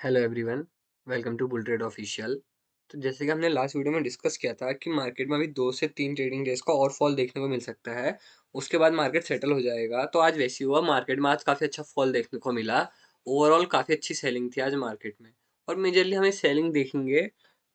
Hello everyone, welcome to bull trade official. तो जैसे कि हमने लास्ट वीडियो में डिस्कस किया था कि मार्केट में अभी 2 से 3 ट्रेडिंग डेज का और फॉल देखने को मिल सकता है। उसके बाद मार्केट सेटल हो जाएगा। तो आज वैसे ही हुआ, मार्केट में आज काफ़ी अच्छा फॉल देखने को मिला। ओवरऑल काफ़ी अच्छी सेलिंग थी आज मार्केट में। और मेजरली हमें सेलिंग देखेंगे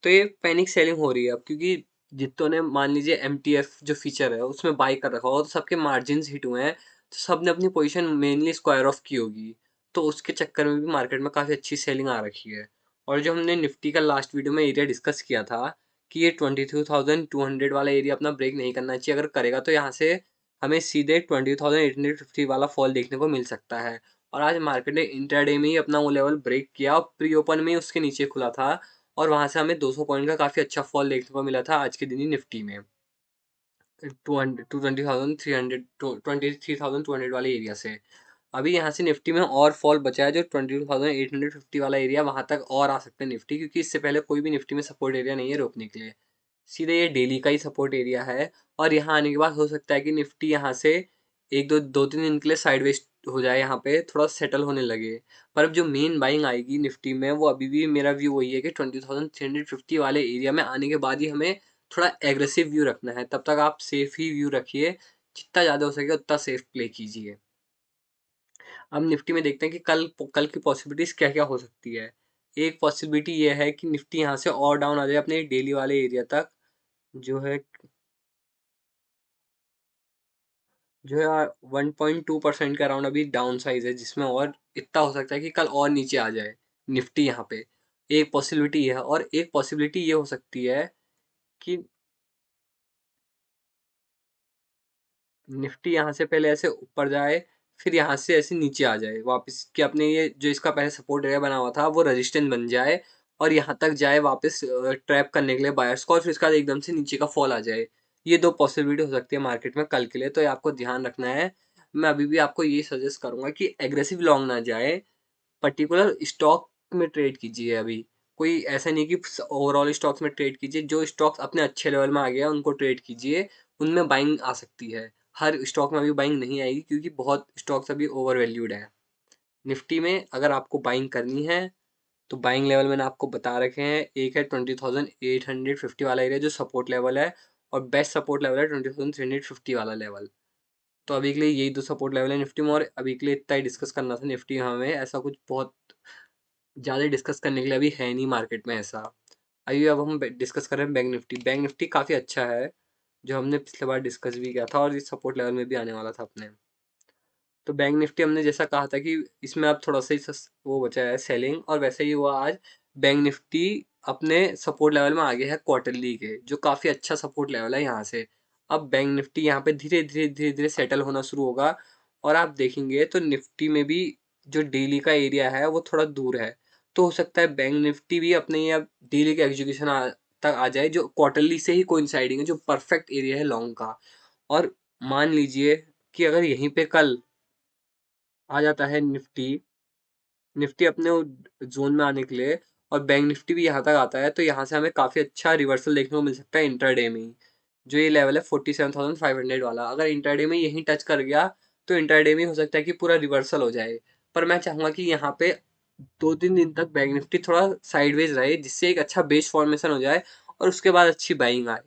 तो ये पैनिक सेलिंग हो रही है अब, क्योंकि जितनों ने मान लीजिए MTF जो फीचर है उसमें बाई कर रखा होगा तो सबके मार्जिन हिट हुए हैं, तो सब ने अपनी पोजिशन मेनली स्क्वायर ऑफ की होगी। तो उसके चक्कर में भी मार्केट में काफ़ी अच्छी सेलिंग आ रखी है। और जो हमने निफ्टी का लास्ट वीडियो में एरिया डिस्कस किया था कि ये 22,200 वाला एरिया अपना ब्रेक नहीं करना चाहिए, अगर करेगा तो यहाँ से हमें सीधे 20,850 वाला फॉल देखने को मिल सकता है। और आज मार्केट ने इंट्राडे में ही अपना वो लेवल ब्रेक किया और प्री ओपन में ही उसके नीचे खुला था। और वहाँ से हमें 200 पॉइंट का काफ़ी अच्छा फॉल देखने को मिला था आज के दिन ही निफ्टी में, 23,200 वाले एरिया से। अभी यहाँ से निफ्टी में और फॉल बचा है, जो 22,850 वाला एरिया, वहाँ तक और आ सकते हैं निफ्टी, क्योंकि इससे पहले कोई भी निफ्टी में सपोर्ट एरिया नहीं है रोकने के लिए। सीधे ये डेली का ही सपोर्ट एरिया है। और यहाँ आने के बाद हो सकता है कि निफ्टी यहाँ से एक दो दो तीन दिन के लिए साइडवेज हो जाए, यहाँ पे थोड़ा सेटल होने लगे। पर अब जो मेन बाइंग आएगी निफ्टी में, वो अभी भी मेरा व्यू वही है कि 20,350 वाले एरिया में आने के बाद ही हमें थोड़ा एग्रेसिव व्यू रखना है। तब तक आप सेफ ही व्यू रखिए, जितना ज़्यादा हो सके उतना सेफ प्ले कीजिए। अब निफ्टी में देखते हैं कि कल कल की पॉसिबिलिटीज क्या क्या हो सकती है। एक पॉसिबिलिटी ये है कि निफ्टी यहाँ से और डाउन आ जाए अपने डेली वाले एरिया तक, जो है 1.2% के अराउंड अभी डाउन साइज है, जिसमें और इतना हो सकता है कि कल और नीचे आ जाए निफ्टी यहाँ पे। एक पॉसिबिलिटी ये है, और एक पॉसिबिलिटी ये हो सकती है कि निफ्टी यहाँ से पहले ऐसे ऊपर जाए, फिर यहाँ से ऐसे नीचे आ जाए वापस, कि अपने ये जो इसका पहले सपोर्ट एरिया बना हुआ था वो रेजिस्टेंस बन जाए और यहाँ तक जाए वापस ट्रैप करने के लिए बायर्स को, और फिर उसके बाद एकदम से नीचे का फॉल आ जाए। ये दो पॉसिबिलिटी हो सकती है मार्केट में कल के लिए, तो ये आपको ध्यान रखना है। मैं अभी भी आपको ये सजेस्ट करूंगा कि एग्रेसिव लॉन्ग ना जाए, पर्टिकुलर स्टॉक में ट्रेड कीजिए। अभी कोई ऐसा नहीं कि ओवरऑल स्टॉक्स में ट्रेड कीजिए, जो स्टॉक्स अपने अच्छे लेवल में आ गया उनको ट्रेड कीजिए, उनमें बाइंग आ सकती है। हर स्टॉक में अभी बाइंग नहीं आएगी, क्योंकि बहुत स्टॉक्स अभी ओवर वैल्यूड है। निफ्टी में अगर आपको बाइंग करनी है तो बाइंग लेवल मैंने आपको बता रखे हैं। एक है 20,850 वाला एरिया जो सपोर्ट लेवल है, और बेस्ट सपोर्ट लेवल है 20,350 वाला लेवल। तो अभी के लिए यही दो सपोर्ट लेवल है निफ्टी में, और अभी के लिए इतना ही डिस्कस करना था निफ्टी। हमें ऐसा कुछ बहुत ज़्यादा डिस्कस करने के लिए अभी है नहीं मार्केट में ऐसा। आइए अब हम डिस्कस करें बैंक निफ्टी। बैंक निफ्टी काफ़ी अच्छा है, जो हमने पिछले बार डिस्कस भी किया था, और इस सपोर्ट लेवल में भी आने वाला था अपने। तो बैंक निफ्टी हमने जैसा कहा था कि इसमें अब थोड़ा सा ही वो बचा है सेलिंग, और वैसे ही हुआ आज। बैंक निफ्टी अपने सपोर्ट लेवल में आ गया है क्वार्टरली के, जो काफ़ी अच्छा सपोर्ट लेवल है यहाँ से। अब बैंक निफ्टी यहाँ पे धीरे धीरे धीरे धीरे सेटल होना शुरू होगा, और आप देखेंगे तो निफ्टी में भी जो डेली का एरिया है वो थोड़ा दूर है। तो हो सकता है बैंक निफ्टी भी अपने ये अब डेली के एग्जीक्यूशन तक आ जाए, जो क्वार्टरली से ही कोइंसाइडिंग है, जो परफेक्ट एरिया है लॉन्ग का। और मान लीजिए कि अगर यहीं पे कल आ जाता है निफ्टी निफ्टी अपने जोन में आने के लिए, और बैंक निफ्टी भी यहाँ तक आता है, तो यहाँ से हमें काफ़ी अच्छा रिवर्सल देखने को मिल सकता है इंट्राडे में ही। जो ये लेवल है 47,500 वाला, अगर इंट्राडे में यहीं टच कर गया तो इंट्राडे में हो सकता है कि पूरा रिवर्सल हो जाए। पर मैं चाहूँगा कि यहाँ पे 2-3 दिन तक बैंक निफ्टी थोड़ा साइडवेज रहे, जिससे एक अच्छा बेस फॉर्मेशन हो जाए और उसके बाद अच्छी बाइंग आए।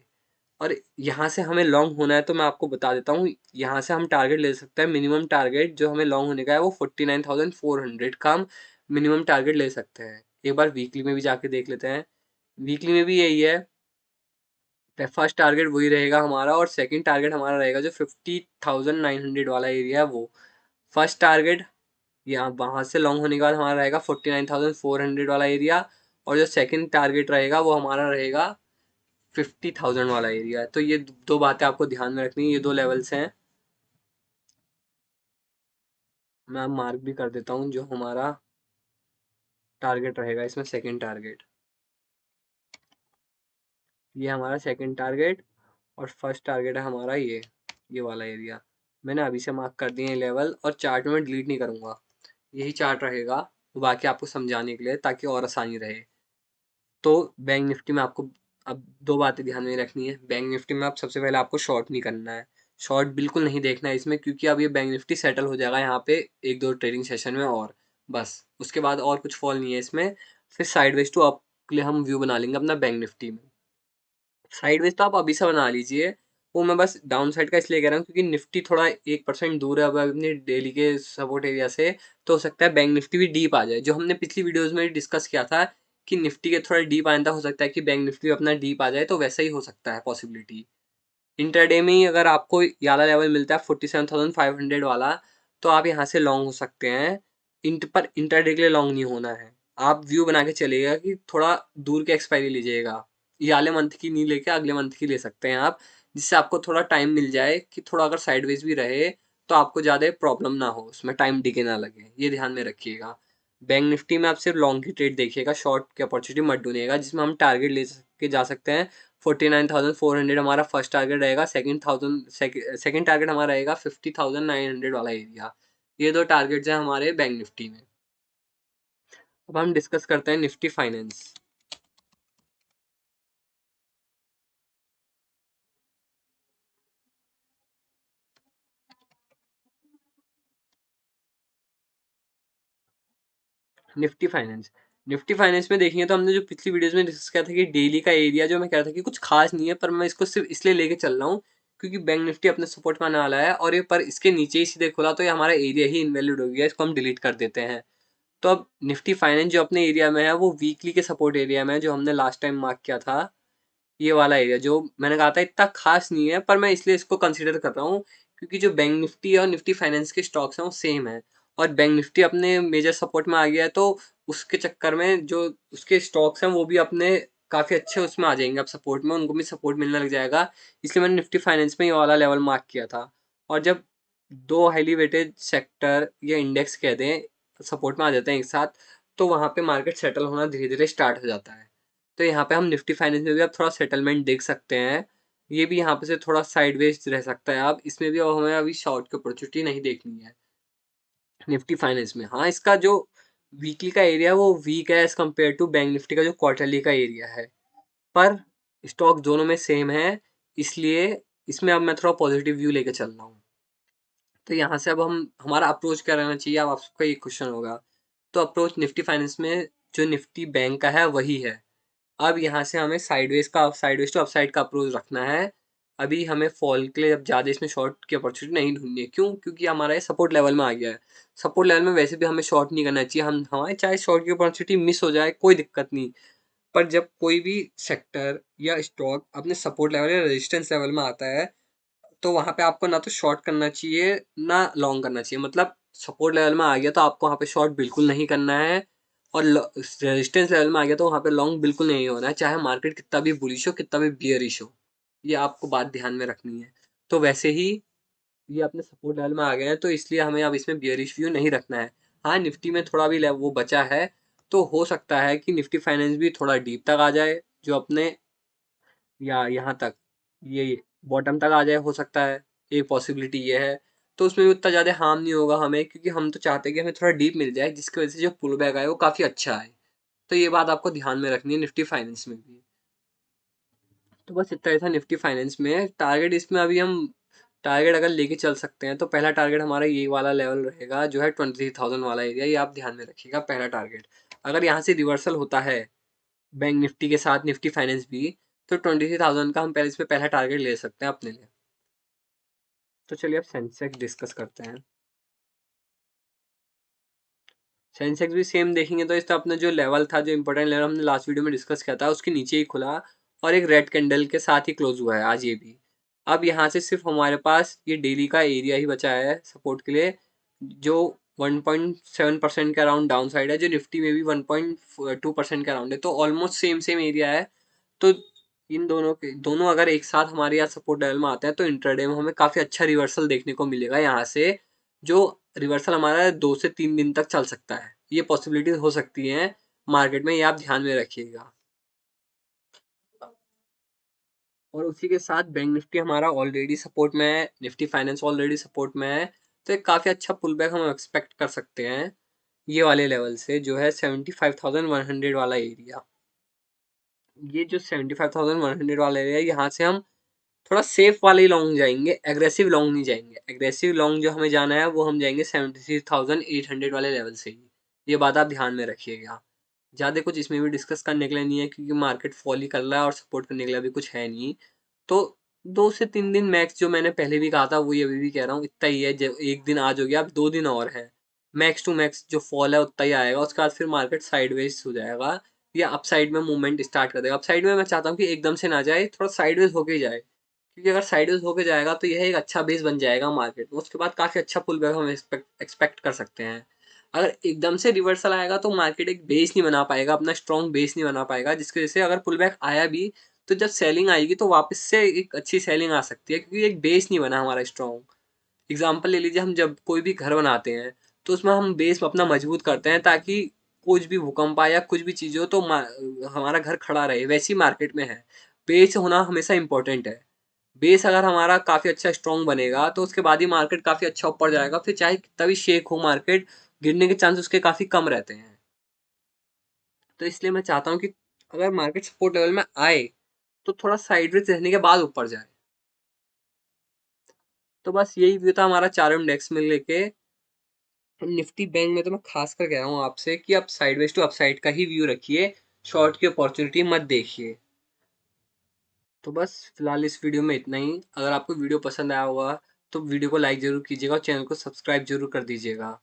और यहाँ से हमें लॉन्ग होना है तो मैं आपको बता देता हूँ, यहाँ से हम टारगेट ले सकते हैं। मिनिमम टारगेट जो हमें लॉन्ग होने का है वो 49,400 का हम मिनिमम टारगेट ले सकते हैं। एक बार वीकली में भी जाके देख लेते हैं। वीकली में भी यही है, फर्स्ट टारगेट वही रहेगा हमारा, और सेकंड टारगेट हमारा रहेगा जो 50,900 वाला एरिया है वो। फर्स्ट टारगेट यहाँ वहाँ से लॉन्ग होने के बाद हमारा रहेगा 49,400 वाला एरिया, और जो सेकंड टारगेट रहेगा वो हमारा रहेगा 50,000 वाला एरिया है। तो ये दो बातें आपको ध्यान में रखनी है, ये दो लेवल्स हैं। मैं अब मार्क भी कर देता हूँ जो हमारा टारगेट रहेगा इसमें। सेकंड टारगेट, ये हमारा सेकंड टारगेट, और फर्स्ट टारगेट है हमारा ये वाला एरिया। मैंने अभी से मार्क कर दिए हैं लेवल, और चार्ट में डिलीट नहीं करूँगा, यही चार्ट रहेगा बाकी आपको समझाने के लिए, ताकि और आसानी रहे। तो बैंक निफ्टी में आपको अब दो बातें ध्यान में रखनी है। बैंक निफ्टी में आप सबसे पहले आपको शॉर्ट नहीं करना है, शॉर्ट बिल्कुल नहीं देखना है इसमें, क्योंकि अब ये बैंक निफ्टी सेटल हो जाएगा यहाँ पे एक दो ट्रेडिंग सेशन में, और बस, उसके बाद और कुछ फॉल नहीं है इसमें। फिर साइडवेज टू अप के लिए हम व्यू बना लेंगे अपना बैंक निफ्टी में। साइडवेज तो आप अभी से बना लीजिए, वो मैं बस डाउन साइड का इसलिए कह रहा हूँ क्योंकि निफ्टी थोड़ा 1% दूर है अब अपने डेली के सपोर्ट एरिया से, तो हो सकता है बैंक निफ्टी भी डीप आ जाए। जो हमने पिछली वीडियोस में डिस्कस किया था कि निफ्टी के थोड़ा डीप आने तक हो सकता है कि बैंक निफ्टी अपना डीप आ जाए, तो वैसा ही हो सकता है पॉसिबिलिटी। इंट्राडे में ही अगर आपको ये वाला लेवल मिलता है 47,500 वाला, तो आप यहाँ से लॉन्ग हो सकते हैं। पर इंट्राडे के लिए लॉन्ग नहीं होना है। आप व्यू बना के चलिएगा कि थोड़ा दूर के एक्सपायरी लीजिएगा। ये वाले मंथ की नहीं लेके अगले मंथ की ले सकते हैं आप, जिससे आपको थोड़ा टाइम मिल जाए कि थोड़ा अगर साइडवेज भी रहे तो आपको ज़्यादा प्रॉब्लम ना हो, उसमें टाइम डिके ना लगे, ये ध्यान में रखिएगा। बैंक निफ्टी में आप सिर्फ लॉन्ग की ट्रेड देखिएगा, शॉर्ट की अपॉर्चुनिटी मत ढूंढिएगा, जिसमें हम टारगेट ले के जा सकते हैं। 49,400 हमारा फर्स्ट टारगेट रहेगा, सेकंड टारगेट हमारा रहेगा 50,900 वाला एरिया। ये दो टारगेट्स हैं हमारे बैंक निफ्टी में। अब हम डिस्कस करते हैं निफ्टी फाइनेंस। निफ्टी फाइनेंस में देखेंगे तो हमने जो पिछली वीडियोस में डिस्कस किया था कि डेली का एरिया जो मैं कह रहा था कि कुछ खास नहीं है, पर मैं इसको सिर्फ इसलिए लेके चल रहा हूँ क्योंकि बैंक निफ्टी अपने सपोर्ट में आने वाला है, और ये पर इसके नीचे ही सीधे खुला तो ये हमारा एरिया ही इनवैलिड हो गया, इसको हम डिलीट कर देते हैं। तो अब निफ्टी फाइनेंस जो अपने एरिया में है वो वीकली के सपोर्ट एरिया में है, जो हमने लास्ट टाइम मार्क किया था। ये वाला एरिया जो मैंने कहा था इतना खास नहीं है, पर मैं इसलिए इसको कंसीडर कर रहा हूँ क्योंकि जो बैंक निफ्टी और निफ्टी फाइनेंस के स्टॉक्स हैं वो सेम है, और बैंक निफ्टी अपने मेजर सपोर्ट में आ गया है, तो उसके चक्कर में जो उसके स्टॉक्स हैं वो भी अपने काफ़ी अच्छे उसमें आ जाएंगे, अब सपोर्ट में उनको भी सपोर्ट मिलने लग जाएगा। इसलिए मैंने निफ्टी फाइनेंस में ये वाला लेवल मार्क किया था। और जब दो हाईली वेटेड सेक्टर या इंडेक्स कह दें सपोर्ट में आ जाते हैं एक साथ, तो वहाँ पे मार्केट सेटल होना धीरे धीरे स्टार्ट हो जाता है। तो यहाँ पे हम निफ्टी फाइनेंस में भी आप थोड़ा सेटलमेंट देख सकते हैं। ये भी यहाँ पे से थोड़ा साइडवेज रह सकता है, आप इसमें भी अब हमें अभी शॉर्ट की अपॉर्चुनिटी नहीं देखनी है निफ्टी फाइनेंस में। हाँ, इसका जो वीकली का एरिया है वो वीक है as compare to Bank Nifty का जो क्वार्टरली का एरिया है, पर स्टॉक दोनों में सेम है, इसलिए इसमें अब मैं थोड़ा पॉजिटिव व्यू लेके चल रहा हूँ। तो यहाँ से अब हम हमारा अप्रोच क्या रहना चाहिए, अब आपका ये क्वेश्चन होगा। तो अप्रोच निफ्टी फाइनेंस में जो निफ्टी बैंक का है वही है। अब यहाँ से हमें साइडवेज टू अपसाइड का अप्रोच रखना है। अभी हमें फॉल के लिए अब ज़्यादा इसमें शॉर्ट की अपॉर्चुनिटी नहीं ढूंढनी है। क्यों? क्योंकि हमारा ये सपोर्ट लेवल में आ गया है। सपोर्ट लेवल में वैसे भी हमें शॉर्ट नहीं करना चाहिए, हम हमारे चाहे शॉर्ट की अपॉर्चुनिटी मिस हो जाए कोई दिक्कत नहीं, पर जब कोई भी सेक्टर या स्टॉक अपने सपोर्ट लेवल या रेजिस्टेंस लेवल में आता है, तो वहाँ पे आपको ना तो शॉर्ट करना चाहिए ना लॉन्ग करना चाहिए। मतलब सपोर्ट लेवल में आ गया तो आपको वहाँ पे शॉर्ट बिल्कुल नहीं करना है, और रेजिस्टेंस लेवल में आ गया तो वहाँ पे लॉन्ग बिल्कुल नहीं होना है, चाहे मार्केट कितना भी बुलिश हो कितना भी बियरिश हो। ये आपको बात ध्यान में रखनी है। तो वैसे ही ये अपने सपोर्ट लेवल में आ गए हैं, तो इसलिए हमें अब इसमें बियरिश व्यू नहीं रखना है। हाँ, निफ्टी में थोड़ा भी वो बचा है, तो हो सकता है कि निफ्टी फाइनेंस भी थोड़ा डीप तक आ जाए, जो अपने या यहाँ तक ये बॉटम तक आ जाए, हो सकता है। एक पॉसिबिलिटी ये है। तो उसमें भी उतना ज़्यादा हार्म नहीं होगा हमें, क्योंकि हम तो चाहते हैं कि हमें थोड़ा डीप मिल जाए, जिसकी वजह से जो पुल बैक आए वो काफ़ी अच्छा आए। तो ये बात आपको ध्यान में रखनी है निफ्टी फाइनेंस में भी। तो बस इतना ही था निफ्टी फाइनेंस में। टारगेट इसमें अभी हम टारगेट अगर लेके चल सकते हैं तो पहला टारगेट हमारा ये वाला लेवल रहेगा जो है 23,000 वाला एरिया, ये आप ध्यान में रखिएगा पहला टारगेट। अगर यहाँ से रिवर्सल होता है बैंक निफ्टी के साथ निफ्टी फाइनेंस भी, तो 23,000 का हम पहले इसमें पहला टारगेट ले सकते हैं अपने लिए। तो चलिए अब सेंसेक्स डिस्कस करते हैं। सेंसेक्स भी सेम देखेंगे तो इसका अपना जो लेवल था, जो इंपॉर्टेंट लेवल हमने लास्ट वीडियो में डिस्कस किया था, उसके नीचे ही खुला और एक रेड कैंडल के साथ ही क्लोज हुआ है आज ये भी। अब यहाँ से सिर्फ हमारे पास ये डेली का एरिया ही बचा है सपोर्ट के लिए, जो 1.7% के अराउंड डाउन साइड है, जो निफ्टी में भी 1.2% के अराउंड है, तो ऑलमोस्ट सेम सेम एरिया है। तो इन दोनों अगर एक साथ हमारे यहाँ सपोर्ट लेवल में आते हैं तो इंट्राडे में हमें काफ़ी अच्छा रिवर्सल देखने को मिलेगा यहाँ से, जो रिवर्सल हमारा 2 से 3 दिन तक चल सकता है। ये पॉसिबिलिटीज हो सकती हैं मार्केट में, ये आप ध्यान में रखिएगा। और उसी के साथ बैंक निफ्टी हमारा ऑलरेडी सपोर्ट में है, निफ्टी फाइनेंस ऑलरेडी सपोर्ट में है, तो एक काफ़ी अच्छा पुल बैक हम एक्सपेक्ट कर सकते हैं ये वाले लेवल से, जो है 75,100 वाला एरिया। ये जो 75,100 वाला एरिया, यहाँ से हम थोड़ा सेफ वाले लॉन्ग जाएंगे, एग्रेसिव लॉन्ग नहीं जाएंगे। एग्रेसिव लॉन्ग जो हमें जाना है वो हम जाएंगे 76,800 वाले लेवल से ही। ये बात आप ध्यान में रखिएगा। ज़्यादा कुछ इसमें भी डिस्कस करने के लिए नहीं है, क्योंकि मार्केट फॉल ही कर रहा है और सपोर्ट करने के लिए अभी कुछ है नहीं। तो 2 से 3 दिन मैक्स, जो मैंने पहले भी कहा था वही अभी भी कह रहा हूँ, इतना ही है। जब 1 दिन आज हो गया, अब 2 दिन और है। मैक्स टू मैक्स जो फॉल है उतना ही आएगा, उसके बाद फिर मार्केट साइडवेज हो जाएगा या अपसाइड में मूवमेंट स्टार्ट कर देगा। अपसाइड में मैं चाहता हूँ कि एकदम से ना जाए, थोड़ा साइडवेज होके ही जाए, क्योंकि अगर साइडवेज होके जाएगा तो यह एक अच्छा बेस बन जाएगा मार्केट में। उसके बाद काफ़ी अच्छा पुल बैक हम एक्सपेक्ट कर सकते हैं। अगर एकदम से रिवर्सल आएगा तो मार्केट एक बेस नहीं बना पाएगा, अपना स्ट्रॉन्ग बेस नहीं बना पाएगा, जिसकी वजह से अगर पुल बैक आया भी तो जब सेलिंग आएगी तो वापस से एक अच्छी सेलिंग आ सकती है, क्योंकि एक बेस नहीं बना हमारा स्ट्रॉन्ग। एग्जाम्पल ले लीजिए, हम जब कोई भी घर बनाते हैं तो उसमें हम बेस अपना मजबूत करते हैं, ताकि कुछ भी भूकंप आए या कुछ भी चीज़ हो तो हमारा घर खड़ा रहे। वैसी मार्केट में है, बेस होना हमेशा इंपॉर्टेंट है। बेस अगर हमारा काफ़ी अच्छा स्ट्रॉन्ग बनेगा तो उसके बाद ही मार्केट काफ़ी अच्छा ऊपर जाएगा। फिर चाहे कितना भी शेक हो मार्केट, गिरने के चांस उसके काफ़ी कम रहते हैं। तो इसलिए मैं चाहता हूँ कि अगर मार्केट सपोर्ट लेवल में आए तो थोड़ा साइडवेज रहने के बाद ऊपर जाए। तो बस यही व्यू था हमारा चारों इंडेक्स में लेके। निफ्टी बैंक में तो मैं खास कर कह रहा हूँ आपसे कि आप साइडवेज टू अपसाइड का ही व्यू रखिए, शॉर्ट की अपॉर्चुनिटी मत देखिए। तो बस फिलहाल इस वीडियो में इतना ही। अगर आपको वीडियो पसंद आया होगा तो वीडियो को लाइक ज़रूर कीजिएगा और चैनल को सब्सक्राइब ज़रूर कर दीजिएगा।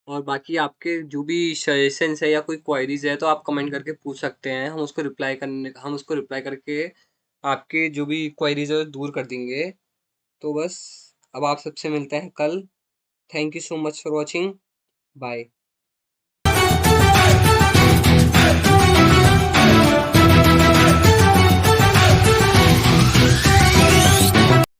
और बाकी आपके जो भी सजेशंस है या कोई क्वायरीज है तो आप कमेंट करके पूछ सकते हैं, हम उसको रिप्लाई करके आपके जो भी क्वायरीज है दूर कर देंगे। तो बस अब आप सबसे मिलते हैं कल। Thank you so much for watching. Bye.